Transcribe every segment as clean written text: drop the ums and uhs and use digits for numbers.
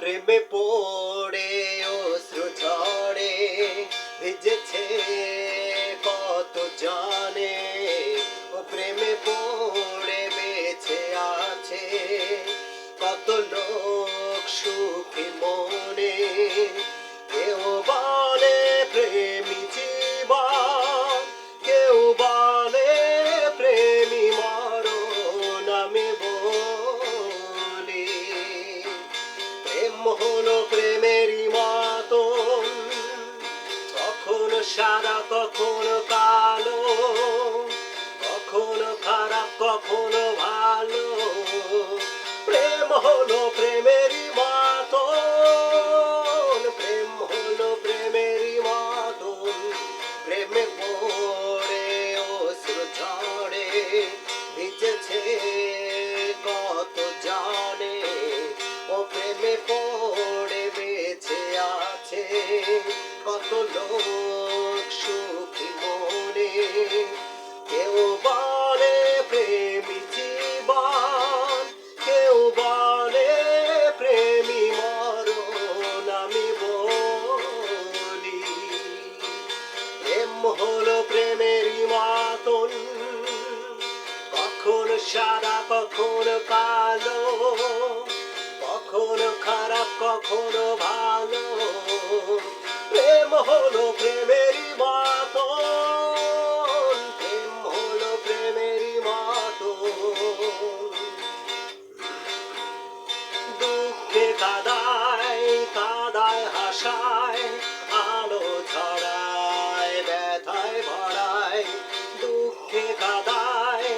প্রেমে পড়ে অশ্রু ঝরে ভিজেছে কত জানে, ও প্রেমে পড়ে বেঁচে আছে কত লোক সুখী মনে। কেউ বলে প্রেমী জীবন, কেউ বলে প্রেমী মরণ, আমি বলি প্রেম হলো প্রেমেরই মতন, কখনো সাদা কখনো কালো, কখনো খারাপ কখনো ভালো। প্রেম হলো প্রেমেরই মতন, প্রেম হলো প্রেমেরই মতন। প্রেমে পড়ে অশ্রু ঝরে ভিজেছে কত জানে, ও প্রেমে পড়ে বেঁচে আছে কত লোক সুখী মনে। কেউ বলে প্রেমী জীবন, কেউ বলে প্রেমী মরণ, আমি বলি প্রেম হলো প্রেমেরই মতন, কখনো সাদা কখনো কালো, কখনো খারাপ কখনো ভালো। প্রেম হলো প্রেমেরই মতন, প্রেম হলো প্রেমেরই মতন। দুঃখে কাদায় কাদায় হাসায়, আলো ছড়ায় ব্যথায় ভরায়। দুঃখে কাদায়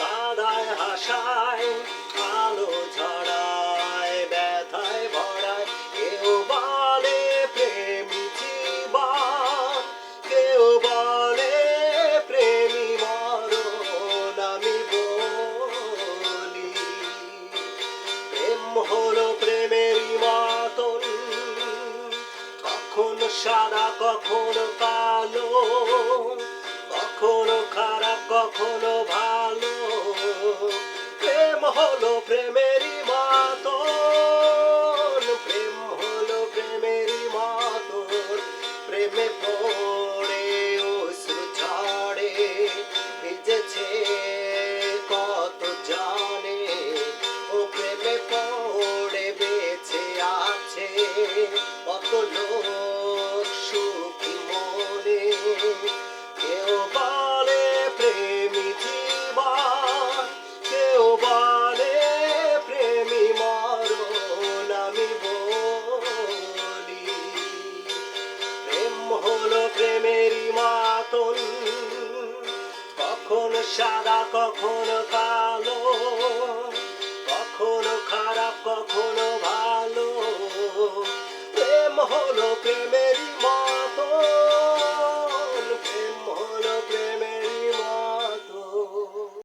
কাদায় হাসায়, আলো ছড়ায় ব্যথায় ভরায়। কেউ বলে প্রেমী জীবন, কেউ বলে প্রেমী মরণ, আমি বলি প্রেম হলো প্রেমেরই মতন, কখনো সাদা কখনো কালো, কখনো খারাপ কখনো ভালো। প্রেম হলো প্রেমেরই মতন, প্রেম হলো প্রেমেরই মতন। প্রেমে পড়ে অশ্রু ঝরে ভিজেছে কত জানে, ও প্রেমে পড়ে বেঁচে আছে কত লোক সুখী মনে। কেউ বলে প্রেমী জীবন, কেউ বলে প্রেমী মরণ, আমি বলি প্রেম হলো প্রেমেরই মতন, কখনো সাদা কখনো কালো।